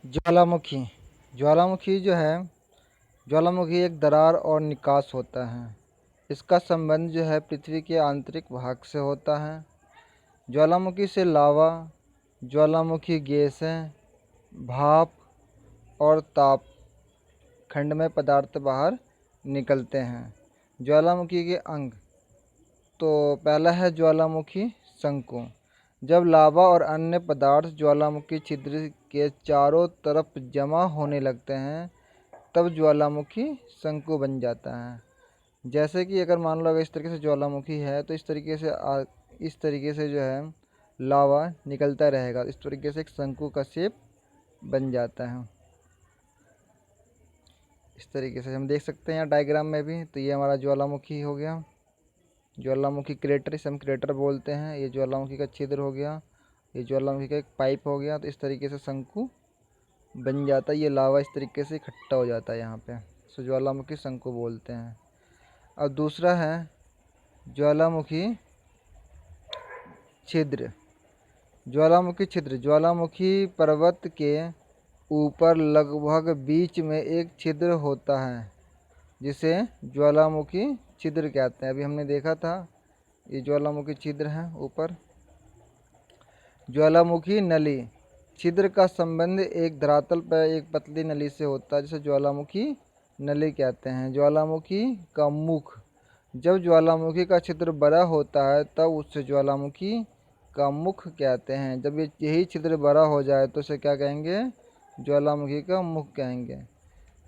ज्वालामुखी ज्वालामुखी जो है, ज्वालामुखी एक दरार और निकास होता है। इसका संबंध जो है पृथ्वी के आंतरिक भाग से होता है। ज्वालामुखी से लावा, ज्वालामुखी गैसें, भाप और ताप खंडमय पदार्थ बाहर निकलते हैं। ज्वालामुखी के अंग, तो पहला है ज्वालामुखी शंकु। जब लावा और अन्य पदार्थ ज्वालामुखी छिद्र के चारों तरफ जमा होने लगते हैं तब ज्वालामुखी शंकु बन जाता है। जैसे कि अगर मान लो अगर इस तरीके से ज्वालामुखी है तो इस तरीके से जो है लावा निकलता रहेगा, इस तरीके से एक शंकु का शेप बन जाता है। इस तरीके से हम देख सकते हैं यहाँ डायग्राम में भी। तो ये हमारा ज्वालामुखी हो गया, ज्वालामुखी क्रेटर, इसे हम क्रेटर बोलते हैं। ये ज्वालामुखी का छिद्र हो गया, ये ज्वालामुखी का एक पाइप हो गया। तो इस तरीके से शंकु बन जाता है। ये लावा इस तरीके से इकट्ठा हो जाता है यहाँ पे, सो ज्वालामुखी शंकु बोलते हैं। अब दूसरा है ज्वालामुखी छिद्र। ज्वालामुखी छिद्र, ज्वालामुखी पर्वत के ऊपर लगभग बीच में एक छिद्र होता है जिसे ज्वालामुखी छिद्र कहते हैं। अभी हमने देखा था, ये ज्वालामुखी छिद्र है ऊपर। ज्वालामुखी नली, छिद्र का संबंध एक धरातल पर एक पतली नली से होता है जिसे ज्वालामुखी नली कहते हैं। ज्वालामुखी का मुख, जब ज्वालामुखी का छिद्र बड़ा होता है तब उससे ज्वालामुखी का मुख कहते हैं। जब यही छिद्र बड़ा हो जाए तो उसे क्या कहेंगे? ज्वालामुखी का मुख कहेंगे।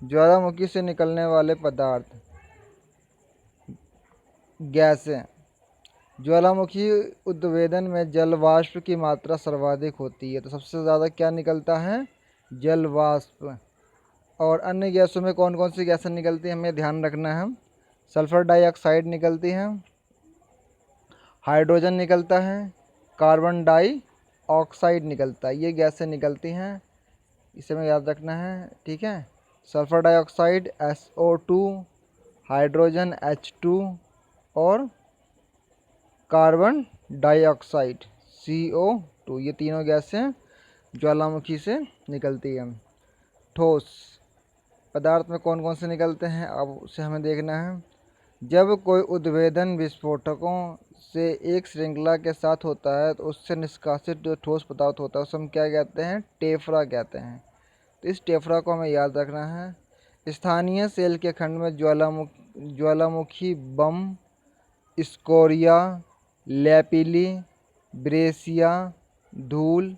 ज्वालामुखी से निकलने वाले पदार्थ, गैसें। ज्वालामुखी उद्वेदन में जल वाष्प की मात्रा सर्वाधिक होती है, तो सबसे ज़्यादा क्या निकलता है? जल वाष्प। और अन्य गैसों में कौन कौन सी गैसें निकलती हैं हमें ध्यान रखना है। सल्फ़र डाइऑक्साइड निकलती है, हाइड्रोजन निकलता है, कार्बन डाइऑक्साइड निकलता है। ये गैसें निकलती हैं, इसे हमें याद रखना है, ठीक है। Sulphur dioxide SO2, hydrogen H2 और कार्बन डाइऑक्साइड CO2, ये तीनों गैसें ज्वालामुखी से निकलती हैं। ठोस पदार्थ में कौन कौन से निकलते हैं अब उसे हमें देखना है। जब कोई उद्वेदन विस्फोटकों से एक श्रृंखला के साथ होता है तो उससे निष्कासित जो ठोस पदार्थ होता है उसे हम क्या कहते हैं? टेफ्रा कहते हैं। तो इस टेफ्रा को हमें याद रखना है। स्थानीय सेल के खंड में ज्वालामुखी बम, स्कोरिया, लैपिली, ब्रेसिया, धूल,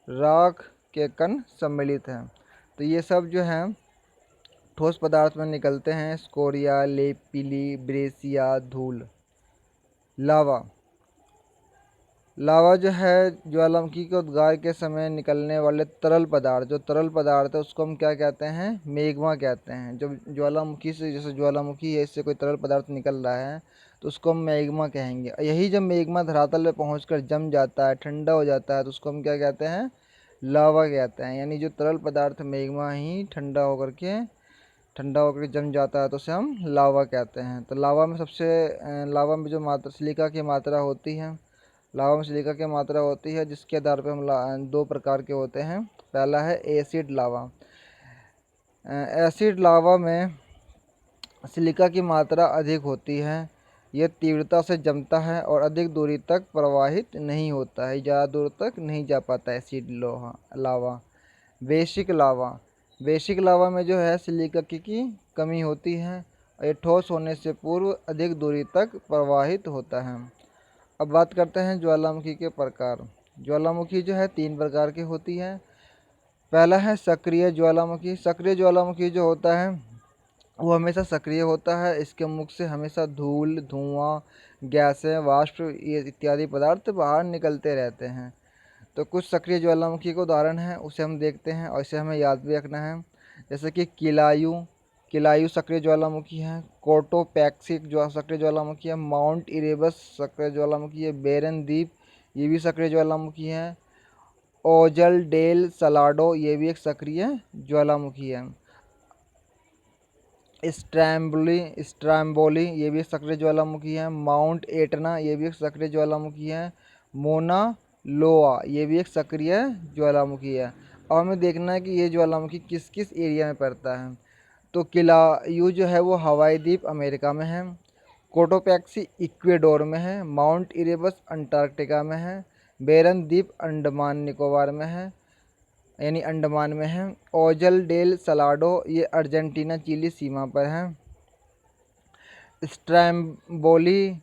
राख के कण सम्मिलित हैं। तो ये सब जो हैं ठोस पदार्थ में निकलते हैं। स्कोरिया, लेपिली, ब्रेसिया, धूल। लावा, लावा जो है ज्वालामुखी के उद्गार के समय निकलने वाले तरल पदार्थ, जो तरल पदार्थ है उसको हम क्या कहते हैं? मैग्मा कहते हैं। जब ज्वालामुखी से, जैसे ज्वालामुखी है, इससे कोई तरल पदार्थ निकल रहा है तो उसको हम मैग्मा कहेंगे। यही जब मैग्मा धरातल पे पहुंचकर जम जाता है, ठंडा हो जाता है, तो उसको हम क्या कहते हैं? लावा कहते हैं। यानी जो तरल पदार्थ मैग्मा ही ठंडा होकर जम जाता है तो उसे हम लावा कहते हैं। तो लावा में जो मात्रा सिलिका की मात्रा होती है, लावा में सिलिका की मात्रा होती है, जिसके आधार पर हम दो प्रकार के होते हैं। पहला है एसिड लावा। एसिड लावा में सिलिका की मात्रा अधिक होती है, यह तीव्रता से जमता है और अधिक दूरी तक प्रवाहित नहीं होता है, ज़्यादा दूर तक नहीं जा पाता एसिड लावा। बेसिक लावा, बेसिक लावा में जो है सिलिका की कमी होती है और ये ठोस होने से पूर्व अधिक दूरी तक प्रवाहित होता है। अब बात करते हैं ज्वालामुखी के प्रकार। ज्वालामुखी जो है 3 प्रकार की होती है। पहला है सक्रिय ज्वालामुखी। सक्रिय ज्वालामुखी जो होता है वो हमेशा सक्रिय होता है। इसके मुख से हमेशा धूल, धुआं, गैसें, वाष्प ये इत्यादि पदार्थ बाहर निकलते रहते हैं। तो कुछ सक्रिय ज्वालामुखी का उदाहरण है, उसे हम देखते हैं और इसे हमें याद भी रखना है। जैसे कि किलायू सक्रिय ज्वालामुखी है। कोटोपैक्सिक जो सक्रिय ज्वालामुखी है। माउंट इरेबस सक्रिय ज्वालामुखी है। बेरन द्वीप ये भी सक्रिय ज्वालामुखी है। ओजल डेल सलाडो ये भी एक सक्रिय ज्वालामुखी है। स्ट्रैम्बोली ये भी एक सक्रिय ज्वालामुखी है। माउंट एटना ये भी एक सक्रिय ज्वालामुखी है। मोना लोआ ये भी एक सक्रिय ज्वालामुखी है। और हमें देखना है कि ये ज्वालामुखी किस किस एरिया में पड़ता है। तो किलायू जो है वो हवाई द्वीप अमेरिका में है, कोटोपैक्सी इक्वेडोर में है, माउंट इरेबस अंटार्कटिका में है, बेरन द्वीप अंडमान निकोबार में है यानी अंडमान में है, ओजल डेल सलाडो ये अर्जेंटीना चिली सीमा पर है, स्ट्रैम्बोली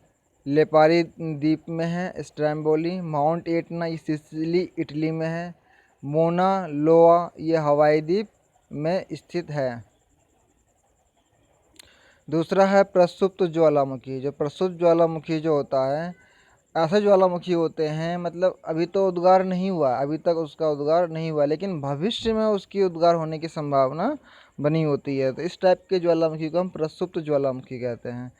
लेपारी द्वीप में है स्ट्रैम्बोली, माउंट एटना ये सिसिली इटली में है, मोना लोआ ये हवाई द्वीप में स्थित है। दूसरा है प्रसुप्त ज्वालामुखी। जो प्रसुप्त ज्वालामुखी जो होता है, ऐसे ज्वालामुखी होते हैं मतलब अभी तो उद्गार नहीं हुआ, अभी तक उसका उद्गार नहीं हुआ, लेकिन भविष्य में उसकी उद्गार होने की संभावना बनी होती है। तो इस टाइप के ज्वालामुखी को हम प्रसुप्त ज्वालामुखी कहते हैं।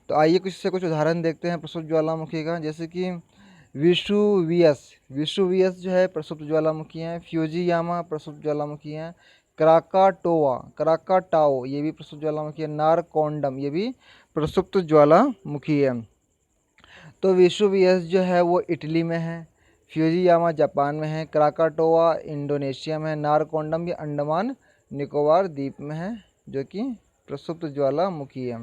तो आइए कुछ से कुछ उदाहरण देखते हैं प्रसुप्त ज्वालामुखी का, जैसे कि विशुवियस। विशुवियस जो है प्रसुप्त ज्वालामुखी है। फ्यूजियामा प्रसुप्त ज्वालामुखी है। क्राकाटोआ क्राकाटाओ ये भी प्रसुप्त ज्वालामुखी है। नारकोंडम ये भी प्रसुप्त ज्वालामुखी है। तो विशुवियस जो है वो इटली में है, फ्यूजियामा जापान में है, क्राकाटोआ इंडोनेशिया में है, नारकोंडम ये अंडमान निकोबार द्वीप में है, जो कि प्रसुप्त ज्वालामुखी है।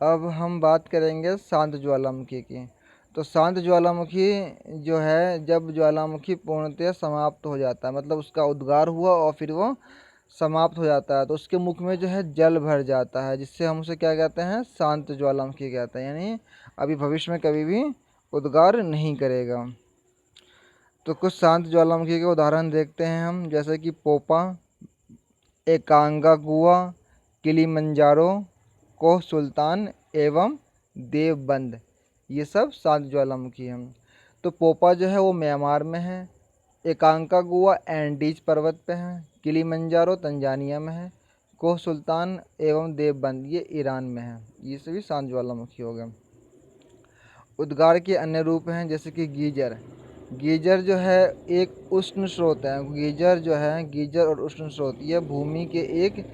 अब हम बात करेंगे शांत ज्वालामुखी की। तो शांत ज्वालामुखी जो है, जब ज्वालामुखी पूर्णतः समाप्त हो जाता है, मतलब उसका उद्गार हुआ और फिर वो समाप्त हो जाता है, तो उसके मुख में जो है जल भर जाता है, जिससे हम उसे क्या कहते हैं, शांत ज्वालामुखी कहते हैं, यानी अभी भविष्य में कभी भी उद्गार नहीं करेगा। तो कुछ शांत ज्वालामुखी के उदाहरण देखते हैं हम, जैसे कि पोपा, एकांगागुआ, किलिमंजारो, कोह सुल्तान एवं देवबंद ये सब शांत ज्वालामुखी हैं। तो पोपा जो है वो म्यांमार में है, एकांकागुआ एंडीज पर्वत पे है, किलिमंजारो तंजानिया में है, कोह सुल्तान एवं देवबंद ये ईरान में है। ये सभी शांत ज्वालामुखी हो गए। उद्गार के अन्य रूप हैं, जैसे कि गीजर। गीजर जो है एक उष्ण स्रोत है। गीजर जो है, गीजर और उष्ण स्रोत यह भूमि के एक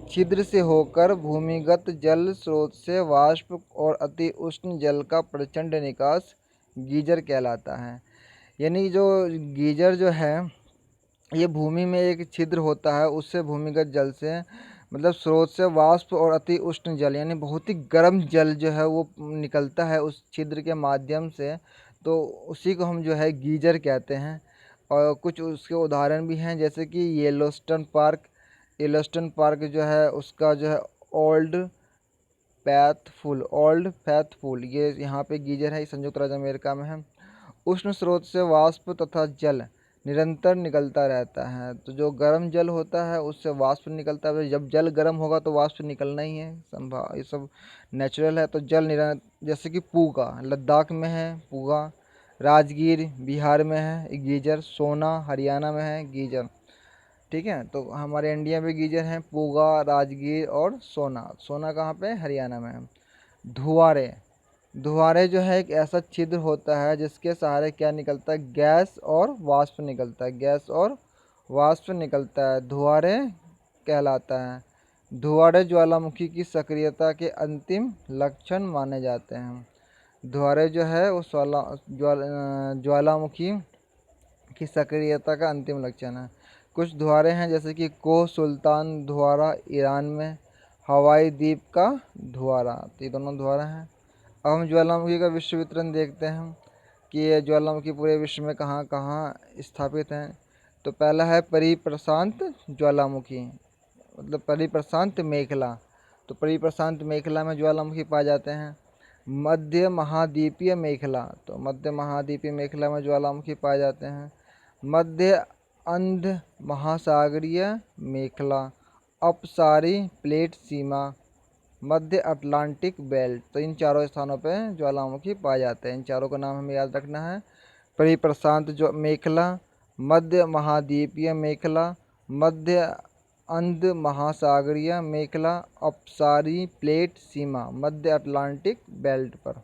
छिद्र से होकर भूमिगत जल स्रोत से वाष्प और अति उष्ण जल का प्रचंड निकास गीजर कहलाता है। यानी जो गीजर जो है ये भूमि में एक छिद्र होता है, उससे भूमिगत जल से मतलब स्रोत से वाष्प और अति उष्ण जल यानी बहुत ही गर्म जल जो है वो निकलता है उस छिद्र के माध्यम से, तो उसी को हम जो है गीजर कहते हैं। और कुछ उसके उदाहरण भी हैं, जैसे कि येलोस्टन पार्क। येलोस्टन पार्क जो है उसका जो है ओल्ड फैथफुल ये यहाँ पे गीजर है, संयुक्त राज्य अमेरिका में है। उष्ण स्रोत से वाष्प तथा जल निरंतर निकलता रहता है। तो जो गर्म जल होता है उससे वाष्प निकलता है, जब जल गर्म होगा तो वाष्प निकलना ही है, संभव ये सब नेचुरल है। तो जल निरंतर, जैसे कि पूगा लद्दाख में है, पूगा राजगीर बिहार में है गीजर, सोना हरियाणा में है गीजर। ठीक है, तो हमारे इंडिया में गीजर हैं पूगा, राजगीर और सोना। सोना कहाँ पे, हरियाणा में है। धुआरे। धुआरे जो है एक ऐसा छिद्र होता है जिसके सहारे क्या निकलता है, गैस और वाष्प निकलता है, गैस और वाष्प निकलता है, धुआरे कहलाता है। धुआरे ज्वालामुखी की सक्रियता के अंतिम लक्षण माने जाते हैं। धुआरे जो है वो ज्वालामुखी की सक्रियता का अंतिम लक्षण है। कुछ धुआरे हैं, जैसे कि कोह सुल्तान धुआरा ईरान में, हवाई द्वीप का धुआरा, तो ये दोनों धुआरा हैं। अब हम ज्वालामुखी का विश्व वितरण देखते हैं कि ये ज्वालामुखी पूरे विश्व में कहाँ कहाँ स्थापित हैं। तो पहला है परिप्रशांत ज्वालामुखी, मतलब परिप्रशांत मेखला। तो परिप्रशांत मेखला में ज्वालामुखी पाए जाते हैं। मध्य महाद्वीपीय मेखला, तो मध्य महाद्वीपीय मेखला में ज्वालामुखी पाए जाते हैं। मध्य अंध महासागरीय मेखला, अपसारी प्लेट सीमा, मध्य अटलांटिक बेल्ट। तो इन चारों स्थानों पर ज्वालामुखी पाए जाते हैं। इन चारों का नाम हमें याद रखना है, परिप्रशांत जो मेखला, मध्य महाद्वीपीय मेखला, मध्य अंध महासागरीय मेखला, अपसारी प्लेट सीमा, मध्य अटलांटिक बेल्ट पर।